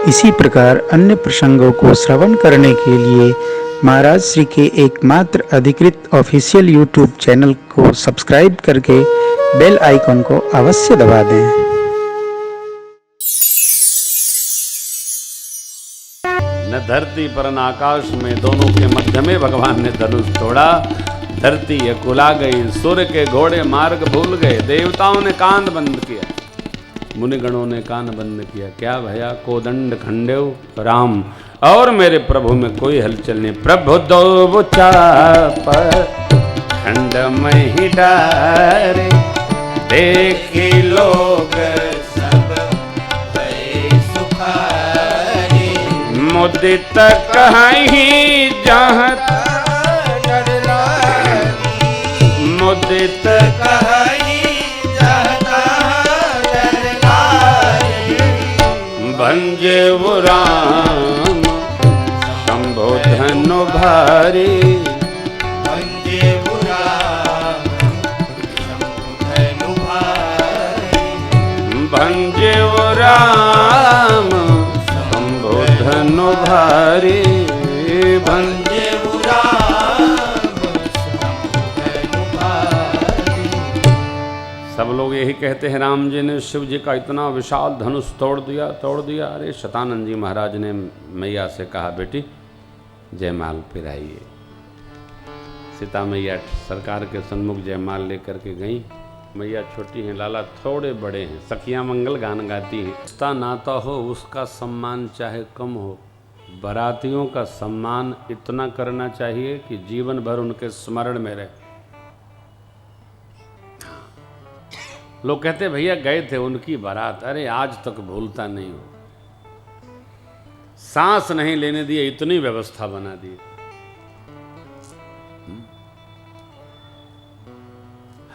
इसी प्रकार अन्य प्रसंगों को श्रवण करने के लिए महाराज श्री के एकमात्र अधिकृत ऑफिशियल यूट्यूब चैनल को सब्सक्राइब करके बेल आइकन को अवश्य दबा दें। न धरती पर न आकाश में, दोनों के मध्य में भगवान ने धनुष तोड़ा। धरती अकुला गई, सूर्य के घोड़े मार्ग भूल गए, देवताओं ने कान बंद किया, मुनिगणों ने कान बंद किया। क्या भया कोदंड खंडेव राम, और मेरे प्रभु में कोई हलचल नहीं। प्रभु दो चाप खंड में ही डारे, देखी लोग सब सुखारे। मुदित कहीं जहाँ मुदित कहीं भंजे वो राम शंभो धनु भारी। भंजे वो राम शंभो धनु भारी। भंजे वो राम शंभो धनु भारी। भंजे वो राम शंभो धनु भारी। सब लोग यही कहते हैं राम जी ने शिव जी का इतना विशाल धनुष तोड़ दिया। अरे शतानंद जी महाराज ने मैया से कहा, बेटी जयमाल पिराइए। सीता मैया सरकार के सन्मुख जयमाल लेकर के गई। मैया छोटी हैं, लाला थोड़े बड़े हैं, सखियां मंगल गान गाती हैं। उसका नाता हो उसका सम्मान चाहे कम हो, बारातियों का सम्मान इतना करना चाहिए कि जीवन भर उनके स्मरण में रहे। लोग कहते भैया गए थे उनकी बारात, अरे आज तक भूलता नहीं हो। सांस नहीं लेने दिए, इतनी व्यवस्था बना दी।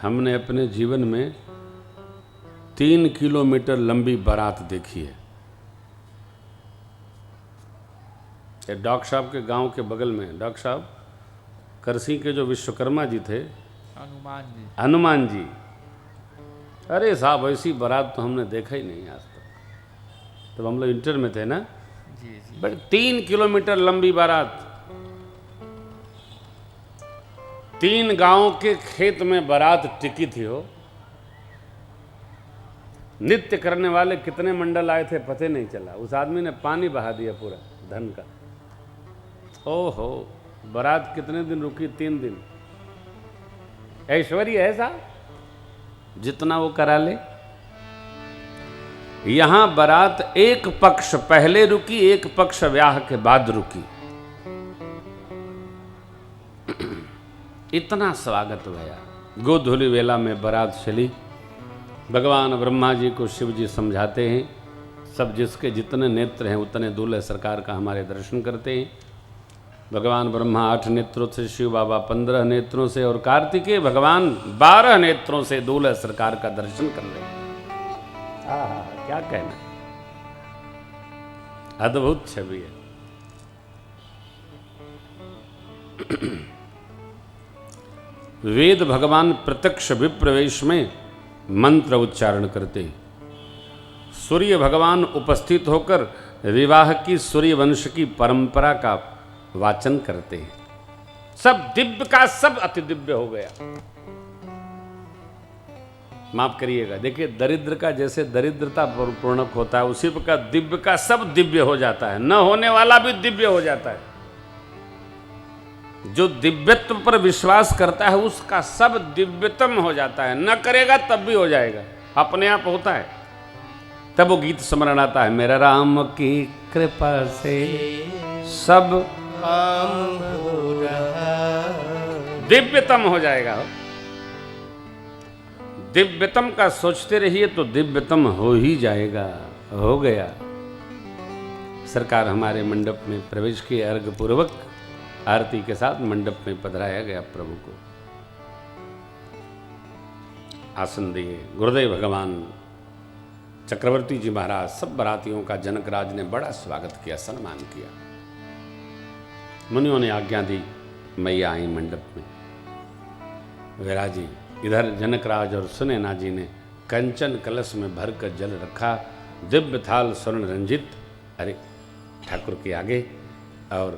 हमने अपने जीवन में 3 किलोमीटर लंबी बारात देखी है। डॉक्टर साहब के गांव के बगल में, डॉक्टर साहब करसी के जो विश्वकर्मा जी थे, हनुमान जी, अरे साहब ऐसी बारात तो हमने देखा ही नहीं आज तक। तो हम लोग इंटर में थे ना जी। बट 3 किलोमीटर लंबी बारात, 3 गांवों के खेत में बारात टिकी थी। हो नृत्य करने वाले कितने मंडल आए थे पता नहीं चला। उस आदमी ने पानी बहा दिया पूरा धन का। ओहो, बारात कितने दिन रुकी? 3 दिन। ऐश्वर्य है साहब, जितना वो करा ले। यहां बारात एक पक्ष पहले रुकी, एक पक्ष ब्याह के बाद रुकी। इतना स्वागत भया। गोधूली वेला में बारात चली। भगवान ब्रह्मा जी को शिव जी समझाते हैं, सब जिसके जितने नेत्र हैं उतने दूल्हे सरकार का हमारे दर्शन करते हैं। भगवान ब्रह्मा 8 नेत्रों से, शिव बाबा 15 नेत्रों से, और कार्तिकेय भगवान 12 नेत्रों से दूल्हे सरकार का दर्शन कर रहे हैं। क्या कहना, अद्भुत छवि है। वेद भगवान प्रत्यक्ष विप्रवेश में मंत्र उच्चारण करते हैं। सूर्य भगवान उपस्थित होकर विवाह की सूर्य वंश की परंपरा का वाचन करते हैं। सब दिव्य का सब अति दिव्य हो गया। माफ करिएगा, देखिए दरिद्र का जैसे दरिद्रता पूर्णक होता है, उसी प्रकार दिव्य का सब दिव्य हो जाता है। न होने वाला भी दिव्य हो जाता है। जो दिव्यत्व पर विश्वास करता है उसका सब दिव्यतम हो जाता है। न करेगा तब भी हो जाएगा, अपने आप होता है। तब वो गीत स्मरण आता है, मेरा राम की कृपा से सब काम हो रहा, दिव्यतम हो जाएगा। दिव्यतम का सोचते रहिए तो दिव्यतम हो ही जाएगा। हो गया। सरकार हमारे मंडप में प्रवेश किए। अर्घ पूर्वक आरती के साथ मंडप में पधराया गया। प्रभु को आसन दिए। गुरुदेव भगवान चक्रवर्ती जी महाराज, सब बारातियों का जनक राज ने बड़ा स्वागत किया, सम्मान किया। मुनियों ने आज्ञा दी, मैया आई मंडप में विराजी। इधर जनकराज और सुनैना जी ने कंचन कलश में भरकर जल रखा। दिव्य थाल स्वर्ण रंजित अरे ठाकुर के आगे और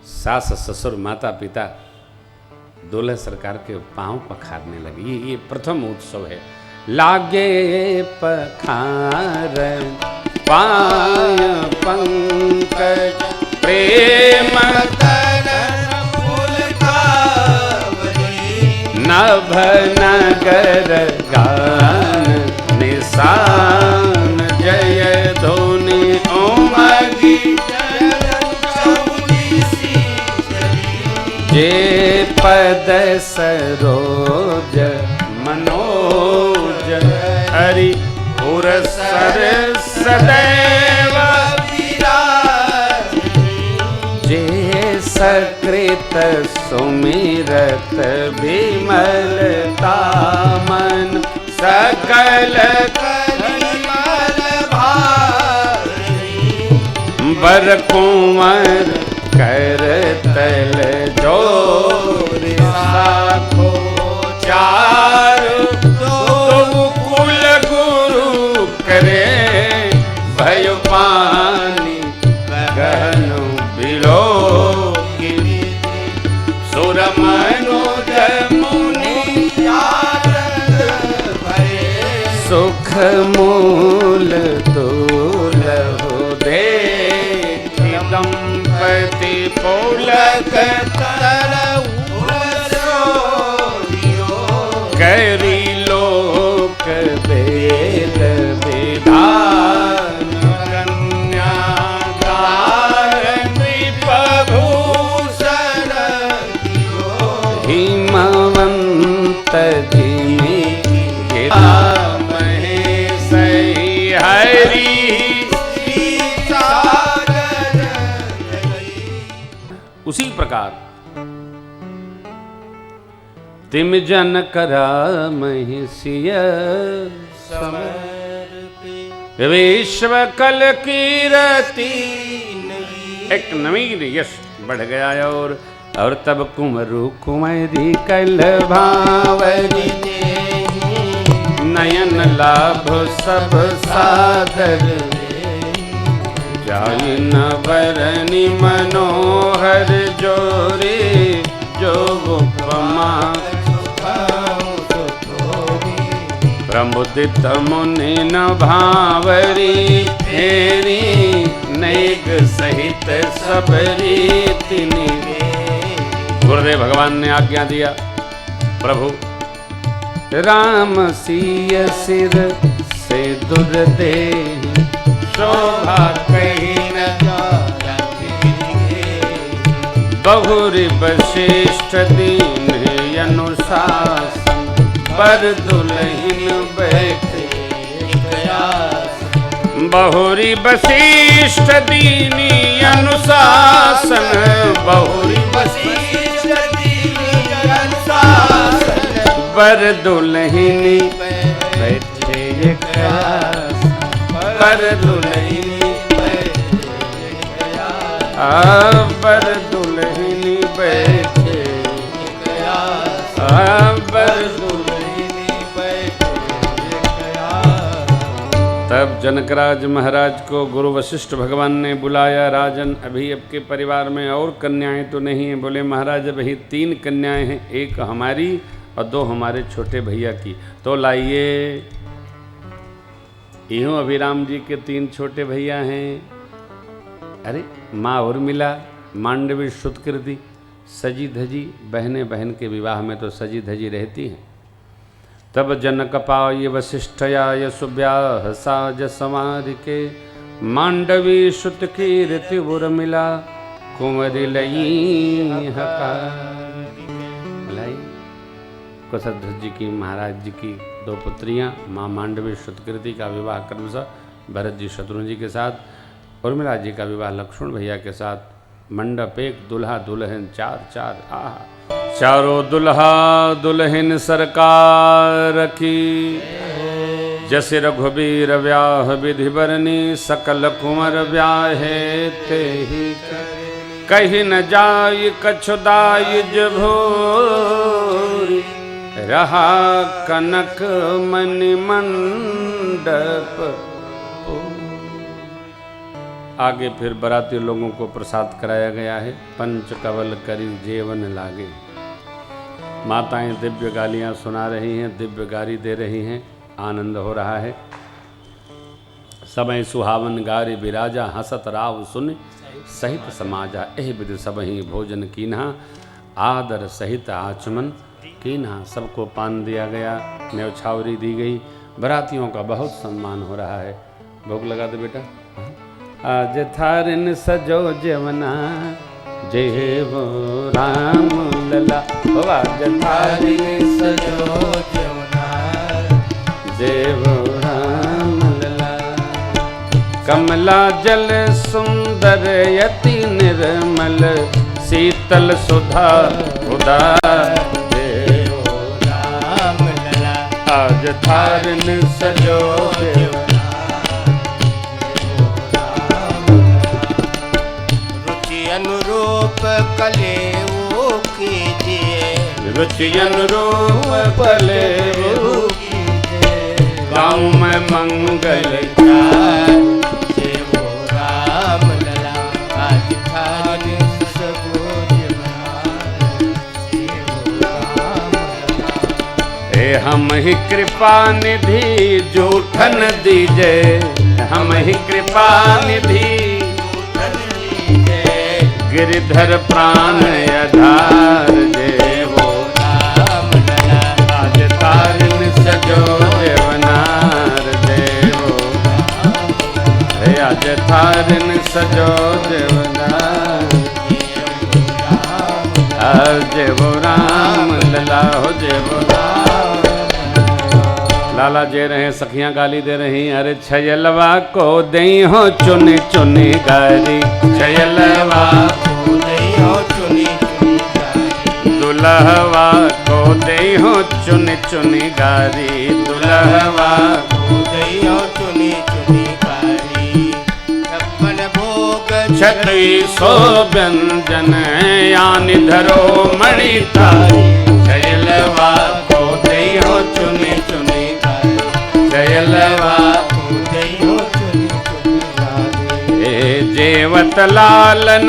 सास ससुर माता पिता दूल्हे सरकार के पांव पखारने लगे। ये प्रथम उत्सव है। लागे पखार पाय पंकज प्रेम नभ नगर गान निशान जय धोनी ओमगी जे पद सरोज मनोज हरि पुरसर सदैव जे सकृत सुमिरत विमलता मन सकल कलिमल भारी बर कुंवर कर तल जोर साखो चार तो कुल गुरु करे भयो पानी गहन बिलो सुर मनोज मुनि सुख मूल तूल हो दे दंपति पौलक करी लोक वेद विधान कन्या नृपभूषण हिमवंत जिमी महेश हरि उसी प्रकार तिम जन करा महिषिय विश्व कल कीरति एक नवीन यश बढ़ गया और तब कुंवरु कुंवरी कल भावरी नयन लाभ सब सादर जाय न बरनी मनोहर जोरे जो उपमा प्रमुदित मुनि न भावरी फेरी नेग सहित सबरी तिनि। गुरुदेव भगवान ने आज्ञा दिया, प्रभु राम सिय सिर से दुर्देह शोभा कहीं न बहुरी वशिष्ठ दीन अनुशासन पर दुल्हन बैठे बहुरी वशिष्ठ दीनी अनुशासन बहुरी वशिष्ठ दीनी अनुशासन पर दुल्हन बैठे एक पर दुल्हनी पर दुल्हनी बैठे पर दुल्हनी बैठे। तब जनकराज महाराज को गुरु वशिष्ठ भगवान ने बुलाया। राजन, अभी आपके परिवार में और कन्याएं तो नहीं हैं? बोले महाराज अभी 3 कन्याएं हैं, एक हमारी और 2 हमारे छोटे भैया की। तो लाइए। यूँ अभिराम जी के 3 छोटे भैया हैं। अरे माँ उर्मिला मांडवी श्रुतकृति सजी धजी, बहनें बहन के विवाह में तो सजी धजी रहती हैं। तब जनक पाय वशिष्ठया यशुव्याह साज समार के मांडवी श्रुत कीर्ति उर्मिला कुंवरी लई हकार। कुशध्वज जी की महाराज जी की 2 पुत्रियां माँ मांडवी श्रुतकृति का विवाह क्रमशः भरत जी शत्रुघ्न जी के साथ, उर्मिला जी का विवाह लक्ष्मण भैया के साथ। मंडप एक, दुल्हा दुल्हन 4 आह चारों दुल्हा दुल्हन सरकार की। जस रघुबीर व्याह विधि बरनी सकल कुंवर व्याहे ते ही कहीं न जाय कछुदाय भोरी रहा कनक मणि मंडप। आगे फिर बाराती लोगों को प्रसाद कराया गया है। पंच कवल करी जेवन लागे। माताएं दिव्य गालियां सुना रही हैं, दिव्य गारी दे रही हैं, आनंद हो रहा है। समय सुहावन गारे बिराजा, हसत राव सुन सहित समाजा। एह विधि सबही भोजन कीन्हा, आदर सहित आचमन कीन्हा। सबको पान दिया गया, न्यौछावरी दी गई। बरातियों का बहुत सम्मान हो रहा है। भोग लगा दे बेटा। आज थारिन सजो जेवना, जय वो राम लला। आज थारिन सजो जेवना, जय वो राम लला। कमला जल सुंदर यति निर्मल, शीतल सुधा उदार, जय वो राम लला। आज थारिन सजो जेवना, अनुरूप कलेऊ कीजिए, रुचि अनुरूप कलेऊ कीजिए। गाँव में मंगल जय वो राम लला। आज थारिन सजो जेवना, जय वो राम लला। हे हम ही कृपा निधि जूठन दीजे, हम ही कृपा निधि गिरिधर प्राण आधार, जय वो राम लला। आज तारिन सजो देवनार, जय वो हे आज तारिन सजो देवनार, जय वो राम लला हो, जय वो राम। लाला जे रहे, सखियां गाली दे रही। अरे छयलवा को दई हो चुनी चुनी गारी, छयलवा को दई हो चुनी चुनी गारी। दुल्हवा को दई हो चुनी चुनी गारी, दुल्हवा को दई हो चुनी चुनी गारी। छप्पन भोग छत्री सो व्यंजन, यानि धरो मणि तारी। छयलवा को दई हो चुनी चुनी गारी, छयलवा को दई हो चुनी चुनी गारी। जेवत लालन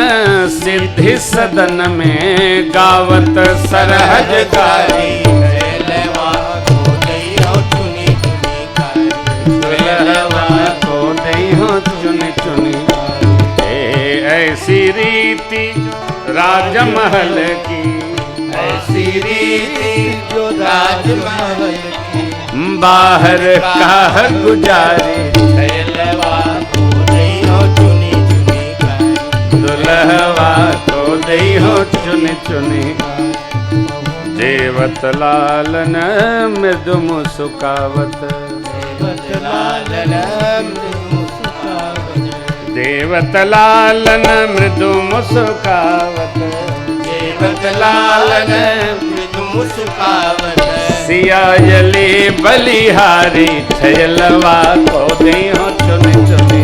सिद्धि सदन में, गावत सरहज गारी। छयलवा को दई हो चुनी चुनी गारी। दुल्हवा को दई हो चुनी चुनी गारी। ऐसी रीति राजमहल की, ऐसी रीति जो राजमहल की। बाहर का गुजारी। छयलवा को दई हो चुनी चुनी गारी। दुल्हवा को दई हो चुनी चुनी। जेवत लालन मृदु मुस्कावत, देवत लालन मृदु मुस्कावत। देवत लालन मृदु मुस्कावत, देवत लालन मृदु मुस्कावत। सियायली बलिहारी। छयलवा को दई हो चुनी चुनी,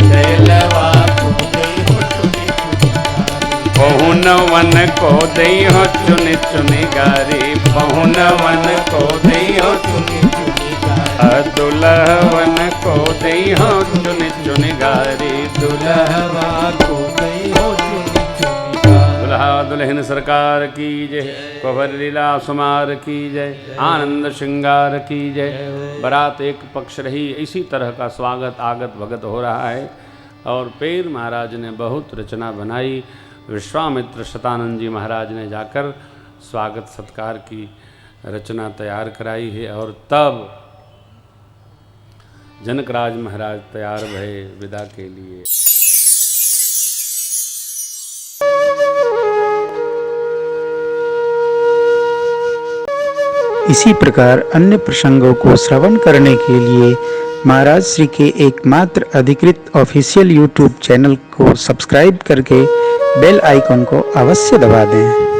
छयलवा को दई हो चुनी चुनी गारी। पहुनवन को दई हो चुनी चुनी गारी, पहुनवन को दई हो चुनी चुनी गारी। दुल्हवन को दई हो चुनी चुनी गारी, दुल्हवा को दई हो चुनी चुनी गारी। दुल्हा दुल्हन सरकार की जय, पवर लीला सुमार की जय, आनंद श्रृंगार की जय। बारात एक पक्ष रही, इसी तरह का स्वागत आगत भगत हो रहा है। और पेर महाराज ने बहुत रचना बनाई। विश्वामित्र शतानंद जी महाराज ने जाकर स्वागत सत्कार की रचना तैयार कराई है। और तब जनकराज महाराज तैयार भये विदा के लिए। इसी प्रकार अन्य प्रसंगों को श्रवण करने के लिए महाराज श्री के एकमात्र अधिकृत ऑफिशियल यूट्यूब चैनल को सब्सक्राइब करके बेल आइकन को अवश्य दबा दें।